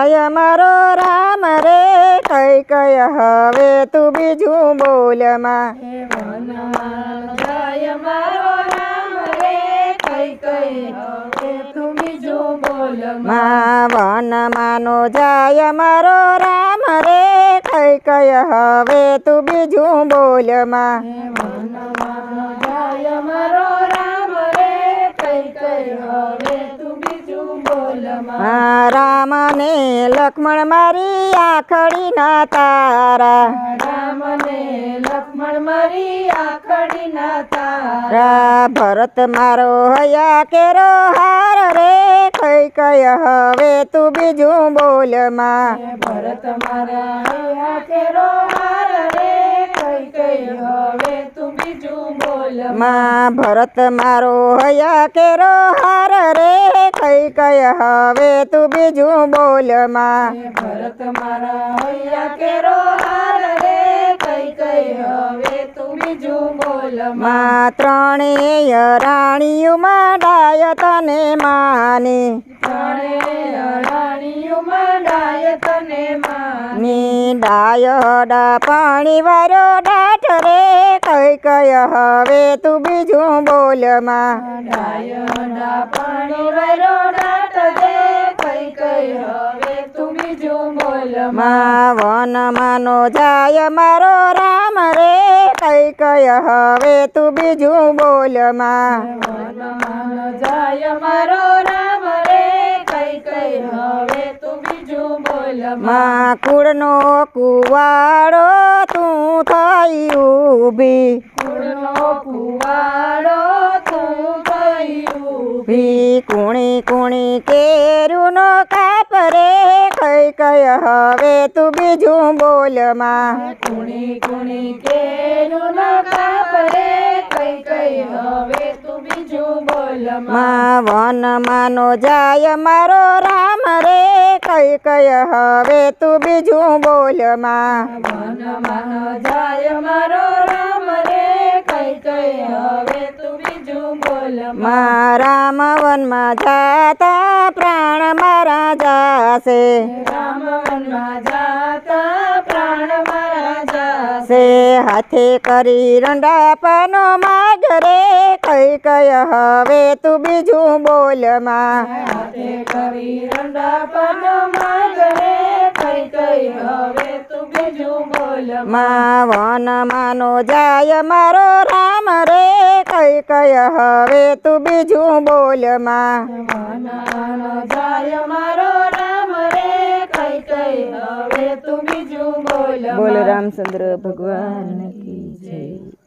જાય મારો રામ રે કઈ કઈ હવે તું બીજું બોલ માં વનમાં જાય મારો રામ રે કઈ કઈ હવે તું બીજું બોલ માં વનમાંનો જાય મારો રામ રે કઈ કઈ હવે તું બીજું બોલ માં વનમાં જાય મારો રામ રે કઈ કઈ હવે તું બીજું બોલ રામ ને લક્ષ્મણ મારી આખડી ના તારા રામ ને લક્ષ્મણ મારી આખડી ના તારા ભરત મારો હયા કેરો હાર રે કઈ કઈ હવે તું બીજું બોલ માં ભરત મારા કેરો હાર રે કઈ કઈ હવે તું બીજું બોલ માં ભરત મારો હયા કેરો હાર રે કઈ કઈ હવે તું બીજું બોલ માં ભરત મારા હૈયા કેરો હાર રે કઈ કઈ હવે તું બીજું બોલ માં ત્રણેય રાણીઓમાં ડાય તને માની ત્રણેય રાણીઓમાં ડાય તને માની ડાય ડા પાણી વાળો ડાઠ રે કઈ કઈ હવે તું બીજું બોલ માં ડાય ડા પાણી વાળો ડાટ દે કઈ કઈ હવે તું બીજું બોલ માં વનમાંનો જાય મારો રામ રે કઈ કઈ હવે તું બીજું બોલ માં વનમાં જાય મારો રામ રે કઈ કઈ હવે તું બીજું બોલ માં કુળનો કુવાડો તું થઈ ઊભી કુળનો કુવાડો તું ગયું ભી કુણી કુણી કેરું નો કાપ રે કઈ કઈ હવે તું બીજું બોલ માં કુણી કુણી કેરું ન કાપ રે કઈ કઈ હવે તું બીજું બોલ માં વનમાંનો જાય મારો રામ રે કઈ કઈ હવે તું બીજું બોલ માં વનમાં જાય મારો રામ રે કઈ કઈ હવે તું બીજું બોલ માં રામ વનમાં જાતા પ્રાણ મારા જાશે રામ વનમાં જાતા પ્રાણ મારા જાશે સે હાથે કરી રંડાપાનો માગ રે કઈ કઈ હવે તું બીજું બોલ માં હાથે કરી રંડાપનો માગ રે કઈ કઈ હવે તું બીજું બોલ માં વનમાંનો જાય મારો રામ રે કઈ કઈ હવે તું બીજું બોલ માં વનનો જાય મારો રામ રે કઈ કઈ હવે તું બીજું બોલ બોલ રામચંદ્ર ભગવાન કી જય.